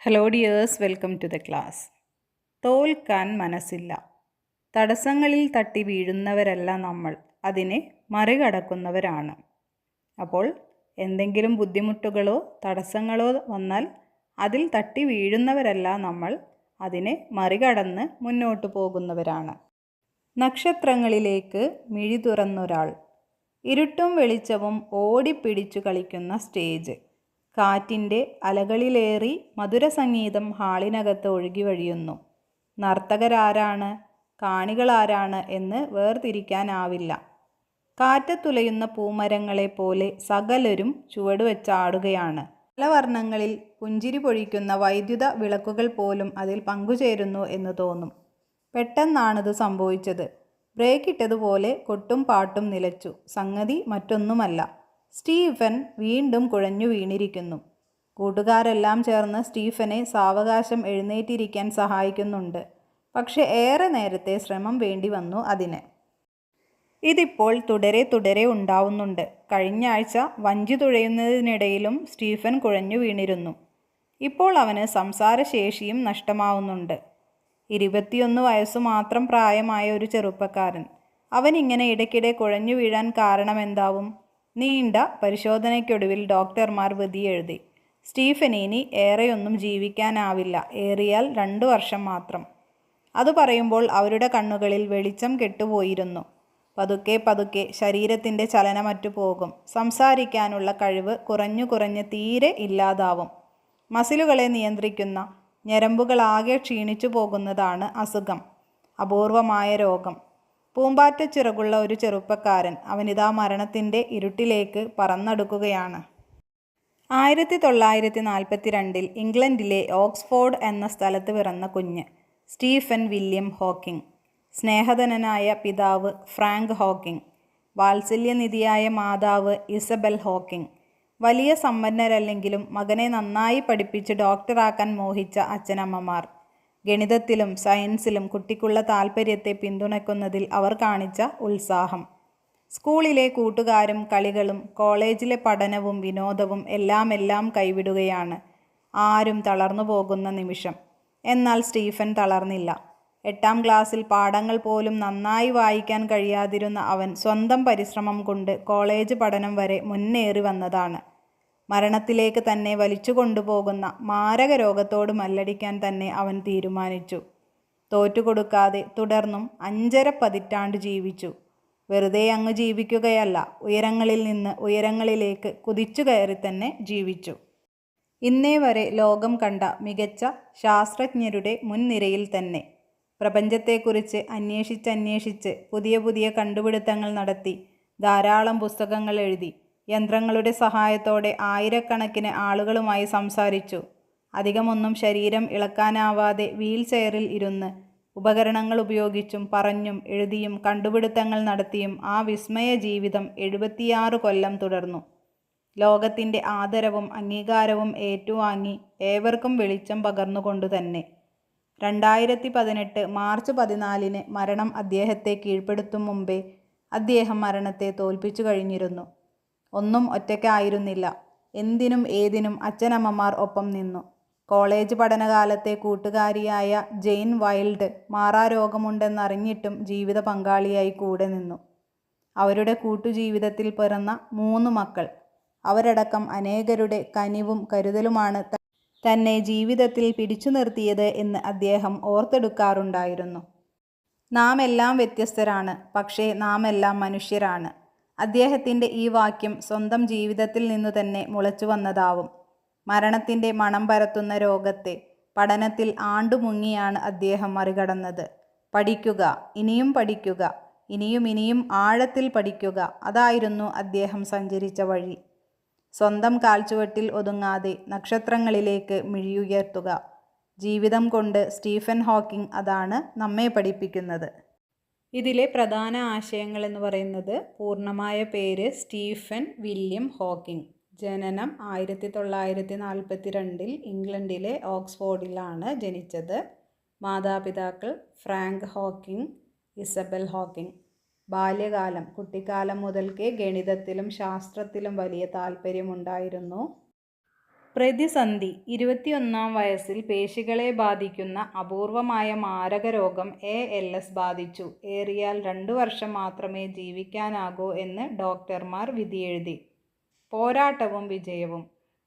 Hello dears, welcome to the class. തോൽക്കാൻ മനസ്സില്ല. തടസ്സങ്ങളിൽ തട്ടി വീഴുന്നവരല്ല നമ്മൾ, അതിനെ മറികടക്കുന്നവരാണ്. അപ്പോൾ എന്തെങ്കിലും ബുദ്ധിമുട്ടുകളോ തടസ്സങ്ങളോ വന്നാൽ അതിൽ തട്ടി വീഴുന്നവരല്ല നമ്മൾ, അതിനെ മറികടന്ന് മുന്നോട്ട് പോകുന്നവരാണ്. നക്ഷത്രങ്ങളിലേക്ക് മിഴി തുറന്നൊരാൾ. ഇരുട്ടും വെളിച്ചവും ഓടിപ്പിടിച്ചു കളിക്കുന്ന സ്റ്റേജ്. കാറ്റിൻ്റെ അലകളിലേറി മധുരസംഗീതം ഹാളിനകത്ത് ഒഴുകി വഴിയുന്നു. നർത്തകരാരാണ്, കാണികളാരാണ് എന്ന് വേർതിരിക്കാനാവില്ല. കാറ്റത്തുലയുന്ന പൂമരങ്ങളെപ്പോലെ സകലരും ചുവടുവെച്ചാടുകയാണ്. പല വർണ്ണങ്ങളിൽ പുഞ്ചിരി പൊഴിക്കുന്ന വൈദ്യുത വിളക്കുകൾ പോലും അതിൽ പങ്കുചേരുന്നു എന്ന് തോന്നും. പെട്ടെന്നാണിത് സംഭവിച്ചത്. ബ്രേക്കിട്ടതുപോലെ കൊട്ടും പാട്ടും നിലച്ചു. സംഗതി മറ്റൊന്നുമല്ല, സ്റ്റീഫൻ വീണ്ടും കുഴഞ്ഞു വീണിരിക്കുന്നു. കൂട്ടുകാരെല്ലാം ചേർന്ന് സ്റ്റീഫനെ സാവകാശം എഴുന്നേറ്റിരിക്കാൻ സഹായിക്കുന്നുണ്ട്. പക്ഷെ ഏറെ നേരത്തെ ശ്രമം വേണ്ടി വന്നു അതിന്. ഇതിപ്പോൾ തുടരെ ഉണ്ടാവുന്നുണ്ട്. കഴിഞ്ഞ ആഴ്ച വഞ്ചി തുഴയുന്നതിനിടയിലും സ്റ്റീഫൻ കുഴഞ്ഞു വീണിരുന്നു. ഇപ്പോൾ അവന് സംസാരശേഷിയും നഷ്ടമാവുന്നുണ്ട്. 21 വയസ്സു മാത്രം പ്രായമായ ഒരു ചെറുപ്പക്കാരൻ. അവനിങ്ങനെ ഇടയ്ക്കിടെ കുഴഞ്ഞു വീഴാൻ കാരണമെന്താവും? നീണ്ട പരിശോധനയ്ക്കൊടുവിൽ ഡോക്ടർമാർ വിധിയെഴുതി. സ്റ്റീഫനിനി ഏറെയൊന്നും ജീവിക്കാനാവില്ല, ഏറിയാൽ 2 വർഷം മാത്രം. അത് പറയുമ്പോൾ അവരുടെ കണ്ണുകളിൽ വെളിച്ചം കെട്ടുപോയിരുന്നു. പതുക്കെ ശരീരത്തിൻ്റെ ചലനമറ്റു പോകും. സംസാരിക്കാനുള്ള കഴിവ് കുറഞ്ഞു തീരെ ഇല്ലാതാവും. മസിലുകളെ നിയന്ത്രിക്കുന്ന ഞരമ്പുകളാകെ ക്ഷീണിച്ചു പോകുന്നതാണ് അസുഖം, അപൂർവമായ രോഗം. പൂമ്പാറ്റച്ചിറകുള്ള ഒരു ചെറുപ്പക്കാരൻ. അവനിതാ മരണത്തിൻ്റെ ഇരുട്ടിലേക്ക് പറന്നടുക്കുകയാണ്. 1942 ഇംഗ്ലണ്ടിലെ ഓക്സ്ഫോർഡ് എന്ന സ്ഥലത്ത് പിറന്ന കുഞ്ഞ് സ്റ്റീഫൻ വില്യം ഹോക്കിംഗ്. സ്നേഹധനനായ പിതാവ് ഫ്രാങ്ക് ഹോക്കിംഗ്, വാത്സല്യനിധിയായ മാതാവ് ഇസബെൽ ഹോക്കിംഗ്. വലിയ സമ്പന്നരല്ലെങ്കിലും മകനെ നന്നായി പഠിപ്പിച്ച് ഡോക്ടറാക്കാൻ മോഹിച്ച അച്ഛനമ്മമാർ. ഗണിതത്തിലും സയൻസിലും കുട്ടിക്കുള്ള താൽപ്പര്യത്തെ പിന്തുണയ്ക്കുന്നതിൽ അവർ കാണിച്ച ഉത്സാഹം. സ്കൂളിലെ കൂട്ടുകാരും കളികളും കോളേജിലെ പഠനവും വിനോദവും എല്ലാം കൈവിടുകയാണ്. ആരും തളർന്നു പോകുന്ന നിമിഷം. എന്നാൽ സ്റ്റീഫൻ തളർന്നില്ല. 8ാം ക്ലാസ്സിൽ പാഠങ്ങൾ പോലും നന്നായി വായിക്കാൻ കഴിയാതിരുന്ന അവൻ സ്വന്തം പരിശ്രമം കൊണ്ട് കോളേജ് പഠനം വരെ മുന്നേറി വന്നതാണ്. മരണത്തിലേക്ക് തന്നെ വലിച്ചു കൊണ്ടുപോകുന്ന മാരക രോഗത്തോട് മല്ലടിക്കാൻ തന്നെ അവൻ തീരുമാനിച്ചു. തോറ്റുകൊടുക്കാതെ തുടർന്നും 5½ പതിറ്റാണ്ട് ജീവിച്ചു. വെറുതെ അങ്ങ് ജീവിക്കുകയല്ല, ഉയരങ്ങളിൽ നിന്ന് ഉയരങ്ങളിലേക്ക് കുതിച്ചു കയറി തന്നെ ജീവിച്ചു. ഇന്നേ വരെ ലോകം കണ്ട മികച്ച ശാസ്ത്രജ്ഞരുടെ മുൻനിരയിൽ തന്നെ. പ്രപഞ്ചത്തെക്കുറിച്ച് അന്വേഷിച്ച് പുതിയ കണ്ടുപിടുത്തങ്ങൾ നടത്തി ധാരാളം പുസ്തകങ്ങൾ എഴുതി. യന്ത്രങ്ങളുടെ സഹായത്തോടെ ആയിരക്കണക്കിന് ആളുകളുമായി സംസാരിച്ചു. അധികമൊന്നും ശരീരം ഇളക്കാനാവാതെ വീൽ ചെയറിൽ ഇരുന്ന് ഉപകരണങ്ങൾ ഉപയോഗിച്ചും പറഞ്ഞും എഴുതിയും കണ്ടുപിടുത്തങ്ങൾ നടത്തിയും ആ വിസ്മയ ജീവിതം 76 കൊല്ലം തുടർന്നു. ലോകത്തിൻ്റെ ആദരവും അംഗീകാരവും ഏറ്റുവാങ്ങി ഏവർക്കും വെളിച്ചം പകർന്നുകൊണ്ടു തന്നെ. 2018 മാർച്ച് 14 മരണം അദ്ദേഹത്തെ കീഴ്പ്പെടുത്തും മുമ്പേ അദ്ദേഹം മരണത്തെ തോൽപ്പിച്ചു കഴിഞ്ഞിരുന്നു. ഒന്നും ഒറ്റയ്ക്കായിരുന്നില്ല. എന്തിനും ഏതിനും അച്ഛനമ്മമാർ ഒപ്പം നിന്നു. കോളേജ് പഠനകാലത്തെ കൂട്ടുകാരിയായ ജെയിൻ വൈൽഡ് മാറാരോഗമുണ്ടെന്നറിഞ്ഞിട്ടും ജീവിത പങ്കാളിയായി കൂടെ നിന്നു. അവരുടെ കൂട്ടുജീവിതത്തിൽ പിറന്ന 3 മക്കൾ. അവരടക്കം അനേകരുടെ കനിവും കരുതലുമാണ് തന്നെ ജീവിതത്തിൽ പിടിച്ചു നിർത്തിയത് എന്ന് അദ്ദേഹം ഓർത്തെടുക്കാറുണ്ടായിരുന്നു. നാം എല്ലാം വ്യത്യസ്തരാണ്, പക്ഷേ നാം എല്ലാം മനുഷ്യരാണ്. അദ്ദേഹത്തിൻ്റെ ഈ വാക്യം സ്വന്തം ജീവിതത്തിൽ നിന്നു തന്നെ മുളച്ചു വന്നതാവും. മരണത്തിൻ്റെ മണം പരത്തുന്ന രോഗത്തെ പഠനത്തിൽ ആണ്ടുമുങ്ങിയാണ് അദ്ദേഹം മറികടന്നത്. പഠിക്കുക, ഇനിയും പഠിക്കുക, ഇനിയും ആഴത്തിൽ പഠിക്കുക, അതായിരുന്നു അദ്ദേഹം സഞ്ചരിച്ച വഴി. സ്വന്തം കാൽച്ചുവട്ടിൽ ഒതുങ്ങാതെ നക്ഷത്രങ്ങളിലേക്ക് മിഴിയുയർത്തുക. ജീവിതം കൊണ്ട് സ്റ്റീഫൻ ഹോക്കിംഗ് അതാണ് നമ്മെ പഠിപ്പിക്കുന്നത്. ഇതിലെ പ്രധാന ആശയങ്ങൾ എന്ന് പറയുന്നത്, പൂർണ്ണമായ പേര് സ്റ്റീഫൻ വില്യം ഹോക്കിംഗ്. ജനനം 1942 ഇംഗ്ലണ്ടിലെ ഓക്സ്ഫോർഡിലാണ് ജനിച്ചത്. മാതാപിതാക്കൾ ഫ്രാങ്ക് ഹോക്കിംഗ്, ഇസബെൽ ഹോക്കിംഗ്. ബാല്യകാലം, കുട്ടിക്കാലം മുതൽക്കേ ഗണിതത്തിലും ശാസ്ത്രത്തിലും വലിയ താല്പര്യമുണ്ടായിരുന്നു. പ്രതിസന്ധി. 21-ാം വയസ്സിൽ പേശികളെ ബാധിക്കുന്ന അപൂർവമായ മാരക രോഗം ALS ബാധിച്ചു. ഏറിയാൽ 2 വർഷം മാത്രമേ ജീവിക്കാനാകൂ എന്ന് ഡോക്ടർമാർ വിധിയെഴുതി. പോരാട്ടവും വിജയവും.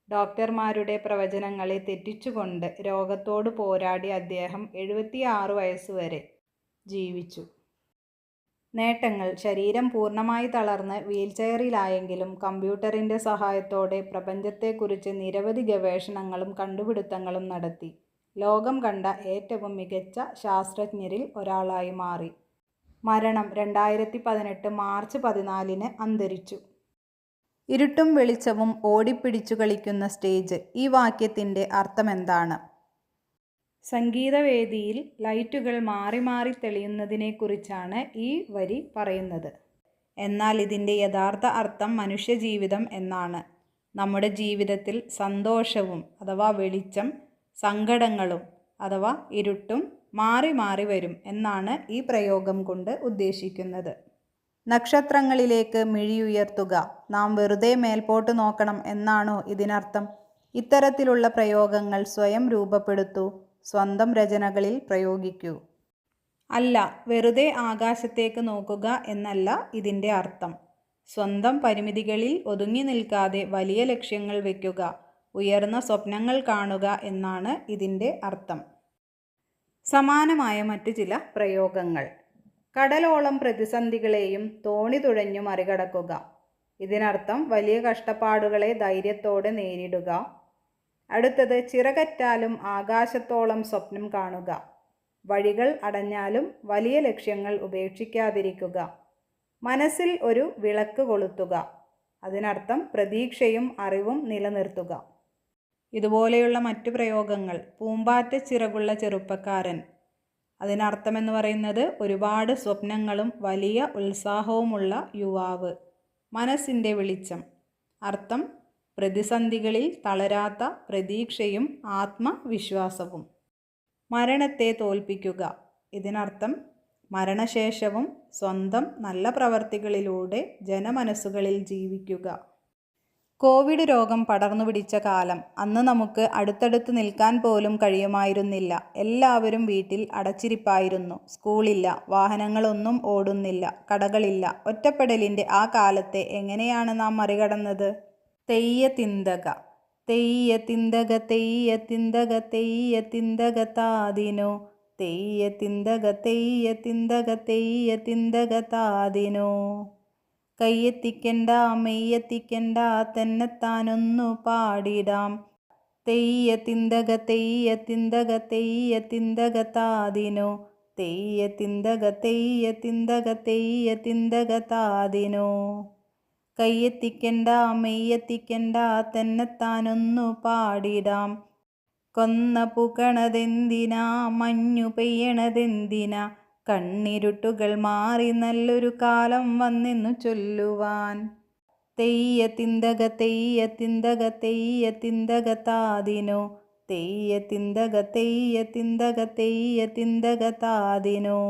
ഡോക്ടർമാരുടെ പ്രവചനങ്ങളെ തെറ്റിച്ചുകൊണ്ട് രോഗത്തോട് പോരാടി അദ്ദേഹം 76 വയസ്സുവരെ ജീവിച്ചു. നേട്ടങ്ങൾ. ശരീരം പൂർണ്ണമായി തളർന്ന് വീൽചെയറിലായെങ്കിലും കമ്പ്യൂട്ടറിൻ്റെ സഹായത്തോടെ പ്രപഞ്ചത്തെക്കുറിച്ച് നിരവധി ഗവേഷണങ്ങളും കണ്ടുപിടുത്തങ്ങളും നടത്തി. ലോകം കണ്ട ഏറ്റവും മികച്ച ശാസ്ത്രജ്ഞരിൽ ഒരാളായി മാറി. മരണം. 2018 മാർച്ച് 14-ന് അന്തരിച്ചു. ഇരുട്ടും വെളിച്ചവും ഓടിപ്പിടിച്ചു കളിക്കുന്ന സ്റ്റേജ്. ഈ വാക്യത്തിൻ്റെ അർത്ഥമെന്താണ്? സംഗീതവേദിയിൽ ലൈറ്റുകൾ മാറി മാറി തെളിയുന്നതിനെക്കുറിച്ചാണ് ഈ വരി പറയുന്നത്. എന്നാൽ ഇതിൻ്റെ യഥാർത്ഥ അർത്ഥം മനുഷ്യജീവിതം എന്നാണ്. നമ്മുടെ ജീവിതത്തിൽ സന്തോഷവും അഥവാ വെളിച്ചം, സങ്കടങ്ങളും അഥവാ ഇരുട്ടും മാറി മാറി വരും എന്നാണ് ഈ പ്രയോഗം കൊണ്ട് ഉദ്ദേശിക്കുന്നത്. നക്ഷത്രങ്ങളിലേക്ക് മിഴിയുയർത്തുക. നാം വെറുതെ മേൽപോട്ട് നോക്കണം എന്നാണോ ഇതിനർത്ഥം? ഇത്തരത്തിലുള്ള പ്രയോഗങ്ങൾ സ്വയം രൂപപ്പെടുത്തൂ. സ്വന്തം രചനകളിൽ പ്രയോഗിക്കൂ. അല്ല, വെറുതെ ആകാശത്തേക്ക് നോക്കുക എന്നല്ല ഇതിൻ്റെ അർത്ഥം. സ്വന്തം പരിമിതികളിൽ ഒതുങ്ങി നിൽക്കാതെ വലിയ ലക്ഷ്യങ്ങൾ വയ്ക്കുക, ഉയർന്ന സ്വപ്നങ്ങൾ കാണുക എന്നാണ് ഇതിൻ്റെ അർത്ഥം. സമാനമായ മറ്റു ചില പ്രയോഗങ്ങൾ. കടലോളം പ്രതിസന്ധികളെയും തോണി തുഴഞ്ഞു മറികടക്കുക. ഇതിനർത്ഥം വലിയ കഷ്ടപ്പാടുകളെ ധൈര്യത്തോടെ നേരിടുക. അടുത്തത്, ചിറകറ്റാലും ആകാശത്തോളം സ്വപ്നം കാണുക. വഴികൾ അടഞ്ഞാലും വലിയ ലക്ഷ്യങ്ങൾ ഉപേക്ഷിക്കാതിരിക്കുക. മനസ്സിൽ ഒരു വിളക്ക് കൊളുത്തുക. അതിനർത്ഥം പ്രതീക്ഷയും അറിവും നിലനിർത്തുക. ഇതുപോലെയുള്ള മറ്റു പ്രയോഗങ്ങൾ. പൂമ്പാറ്റ ചിറകുള്ള ചെറുപ്പക്കാരൻ. അതിനർത്ഥമെന്ന് പറയുന്നത് ഒരുപാട് സ്വപ്നങ്ങളും വലിയ ഉത്സാഹവുമുള്ള യുവാവ്. മനസ്സിൻ്റെ വെളിച്ചം. അർത്ഥം പ്രതിസന്ധികളിൽ തളരാത്ത പ്രതീക്ഷയും ആത്മവിശ്വാസവും. മരണത്തെ തോൽപ്പിക്കുക. ഇതിനർത്ഥം മരണശേഷവും സ്വന്തം നല്ല പ്രവർത്തികളിലൂടെ ജനമനസ്സുകളിൽ ജീവിക്കുക. കോവിഡ് രോഗം പടർന്നു പിടിച്ച കാലം. അന്ന് നമുക്ക് അടുത്തടുത്ത് നിൽക്കാൻ പോലും കഴിയുമായിരുന്നില്ല. എല്ലാവരും വീട്ടിൽ അടച്ചിരിപ്പായിരുന്നു. സ്കൂളില്ല, വാഹനങ്ങളൊന്നും ഓടുന്നില്ല, കടകളില്ല. ഒറ്റപ്പെടലിൻ്റെ ആ കാലത്തെ എങ്ങനെയാണ് നാം മറികടന്നത്? തെയ്യ തിന്തക. തെയ്യ തിന്തക തെയ്യ തിന്തക തെയ്യ തിന്തക താതിനോ. തെയ്യ തിന്തക തെയ്യ തിന്തക തെയ്യ തിന്തക താതിനോ. കയ്യെത്തിക്കണ്ട മെയ്യെത്തിക്കണ്ട തന്നെത്താനൊന്നു പാടിടാം. തെയ്യ തിന്തക തെയ്യ തിന്തക തെയ്യ തിന്തക താതിനോ. തെയ്യ തിന്തക തെയ്യ തിന്തക തെയ്യ തിന്തക താതിനോ. കയ്യെത്തിക്കണ്ട മെയ്യെത്തിക്കണ്ട തന്നെത്താനൊന്നു പാടിടാം. കൊന്ന പുകണതെന്തിനാ, മഞ്ഞു പെയ്യണതെന്തിനാ, കണ്ണിരുട്ടുകൾ മാറി നല്ലൊരു കാലം വന്നെന്നു ചൊല്ലുവാൻ. തെയ്യ തിന്തക തെയ്യ തിന്തക തെയ്യ തിന്തക താതിനോ. തെയ്യ തിന്തക തെയ്യ തിന്തക തെയ്യ തിന്തക താതിനോ.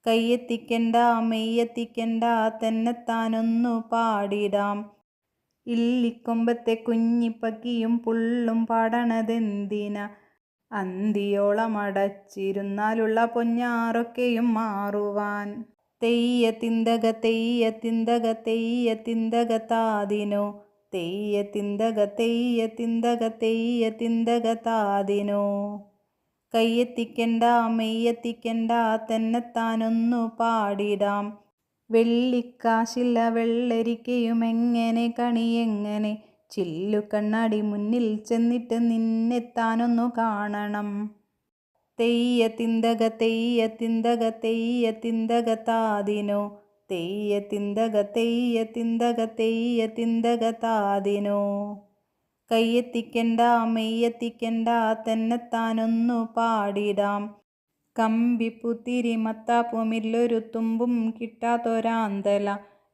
കയ്യെത്തിക്കണ്ട മെയ്യെത്തിക്കണ്ട തന്നെത്താനൊന്നു പാടിടാം. ഇല്ലിക്കൊമ്പത്തെ കുഞ്ഞിപ്പക്കിയും പുള്ളും പാടണതെന്തിനാ, അന്തിയോളമടച്ചിരുന്നാലുള്ള പൊഞ്ഞാറൊക്കെയും മാറുവാൻ. തെയ്യ തിന്തക തെയ്യ തിന്തക തെയ്യ തിന്തക താതിനോ. തെയ്യ തിന്തക തെയ്യ തിന്തക തെയ്യ തിന്തക താതിനോ. കയ്യെത്തിക്കണ്ട മെയ്യെത്തിക്കണ്ട തന്നെത്താനൊന്നു പാടിടാം. വെള്ളിക്കാശില്ല വെള്ളരിക്കയും എങ്ങനെ കണിയെങ്ങനെ, ചില്ലുകണ്ണാടി മുന്നിൽ ചെന്നിട്ട് നിന്നെത്താനൊന്നു കാണണം. തെയ്യ തിന്തക തെയ്യ തിന്തക തെയ്യ തിന്തക താതിനോ. തെയ്യ തിന്തക തെയ്യ തിന്തക തെയ്യ തിന്തക താതിനോ. കയ്യെത്തിക്കണ്ട മെയ്യെത്തിക്കണ്ട തന്നെത്താനൊന്നു പാടിടാം. കമ്പിപ്പുത്തിരി മത്താപ്പുമില്ലൊരു തുമ്പും കിട്ടാത്തൊരാന്തല,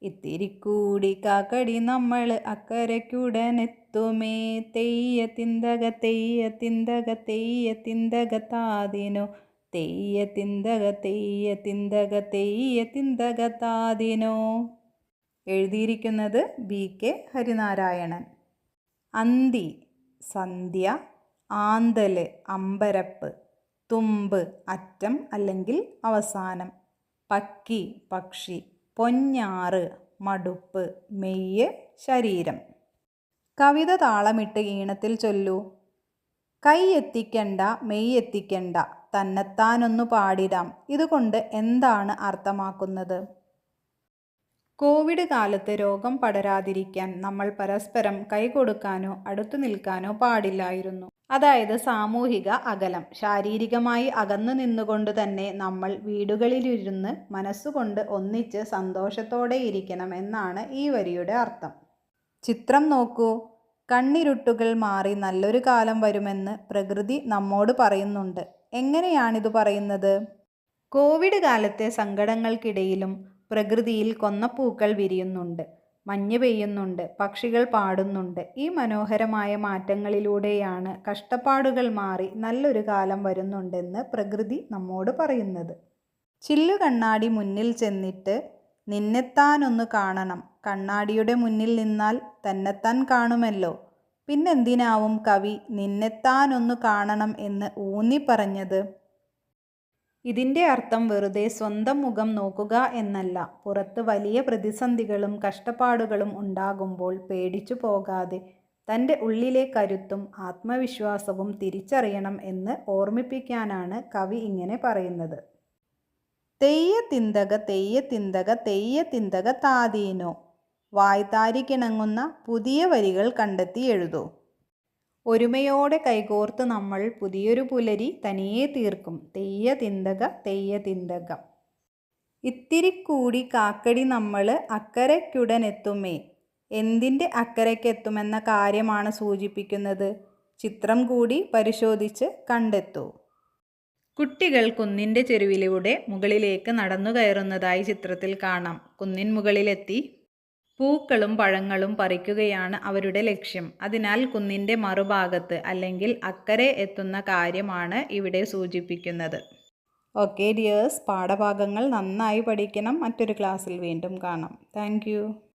ഇത്തിരിക്കൂടി കാക്കടി നമ്മൾ അക്കരയ്ക്കുടനെത്തുമേ. തെയ്യ തിന്തക തെയ്യ തിന്തക തെയ്യ തിന്തക താതിനോ. തെയ്യ തിന്തക തെയ്യ തിന്തക തെയ്യ തിന്തക താതിനോ. എഴുതിയിരിക്കുന്നത് BK ഹരിനാരായണൻ. അന്തി. സന്ധ്യ, ആന്തല് അമ്പരപ്പ്, തുമ്പ് അറ്റം അല്ലെങ്കിൽ അവസാനം, പക്കി പക്ഷി, പൊന്നാറ് മടുപ്പ്, മെയ്യ് ശരീരം. കവിത താളമിട്ട് ഈണത്തിൽ ചൊല്ലൂ. കൈ എത്തിക്കണ്ട മെയ് എത്തിക്കണ്ട, തന്നെത്താനൊന്നു പാടിടാം. ഇതുകൊണ്ട് എന്താണ് അർത്ഥമാക്കുന്നത്? കോവിഡ് കാലത്ത് രോഗം പടരാതിരിക്കാൻ നമ്മൾ പരസ്പരം കൈകൊടുക്കാനോ അടുത്തു നിൽക്കാനോ പാടില്ലായിരുന്നു. അതായത് സാമൂഹിക അകലം. ശാരീരികമായി അകന്നു നിന്നുകൊണ്ട് തന്നെ നമ്മൾ വീടുകളിലിരുന്ന് മനസ്സുകൊണ്ട് ഒന്നിച്ച് സന്തോഷത്തോടെ ഇരിക്കണം എന്നാണ് ഈ വരിയുടെ അർത്ഥം. ചിത്രം നോക്കൂ. കണ്ണിരുട്ടുകൾ മാറി നല്ലൊരു കാലം വരുമെന്ന് പ്രകൃതി നമ്മോട് പറയുന്നുണ്ട്. എങ്ങനെയാണിത് പറയുന്നത്? കോവിഡ് കാലത്തെ സങ്കടങ്ങൾക്കിടയിലും പ്രകൃതിയിൽ കൊന്നപ്പൂക്കൾ വിരിയുന്നുണ്ട്, മഞ്ഞ് പെയ്യുന്നുണ്ട്, പക്ഷികൾ പാടുന്നുണ്ട്. ഈ മനോഹരമായ മാറ്റങ്ങളിലൂടെയാണ് കഷ്ടപ്പാടുകൾ മാറി നല്ലൊരു കാലം വരുന്നുണ്ടെന്ന് പ്രകൃതി നമ്മോട് പറയുന്നത്. ചില്ലു കണ്ണാടി മുന്നിൽ ചെന്നിട്ട് നിന്നെത്താനൊന്നു കാണണം. കണ്ണാടിയുടെ മുന്നിൽ നിന്നാൽ തന്നെത്താൻ കാണുമല്ലോ. പിന്നെന്തിനാവും കവി നിന്നെത്താനൊന്നു കാണണം എന്ന് ഊന്നി പറഞ്ഞത്? ഇതിൻ്റെ അർത്ഥം വെറുതെ സ്വന്തം മുഖം നോക്കുക എന്നല്ല. പുറത്ത് വലിയ പ്രതിസന്ധികളും കഷ്ടപ്പാടുകളും ഉണ്ടാകുമ്പോൾ പേടിച്ചു പോകാതെ തൻ്റെ ഉള്ളിലെ കരുത്തും ആത്മവിശ്വാസവും തിരിച്ചറിയണം എന്ന് ഓർമ്മിപ്പിക്കാനാണ് കവി ഇങ്ങനെ പറയുന്നത്. തെയ്യ തിന്തക തെയ്യ തിന്തക തെയ്യ തിന്തക താതീനോ. വായ്ത്താരിക്കിണങ്ങുന്ന പുതിയ വരികൾ കണ്ടെത്തി എഴുതൂ. ഒരുമയോടെ കൈകോർത്ത് നമ്മൾ പുതിയൊരു പുലരി തനിയെ തീർക്കും. തെയ്യ തിന്തക തെയ്യ തിന്തക. ഇത്തിരി കൂടി കാക്കടി നമ്മൾ അക്കരയ്ക്കുടനെത്തുമേ. എന്തിൻ്റെ അക്കരയ്ക്കെത്തുമെന്ന കാര്യമാണ് സൂചിപ്പിക്കുന്നത്. ചിത്രം കൂടി പരിശോധിച്ച് കണ്ടെത്തൂ. കുട്ടികൾ കുന്നിൻ്റെ ചെരുവിലൂടെ മുകളിലേക്ക് നടന്നു കയറുന്നതായി ചിത്രത്തിൽ കാണാം. കുന്നിൻ മുകളിലെത്തി പൂക്കളും പഴങ്ങളും പറിക്കുകയാണ് അവരുടെ ലക്ഷ്യം. അതിനാൽ കുന്നിൻ്റെ മറുഭാഗത്ത് അല്ലെങ്കിൽ അക്കരെ എത്തുന്ന കാര്യമാണ് ഇവിടെ സൂചിപ്പിക്കുന്നത്. ഓക്കെ ഡിയേഴ്സ്, പാഠഭാഗങ്ങൾ നന്നായി പഠിക്കണം. മറ്റൊരു ക്ലാസ്സിൽ വീണ്ടും കാണാം. താങ്ക്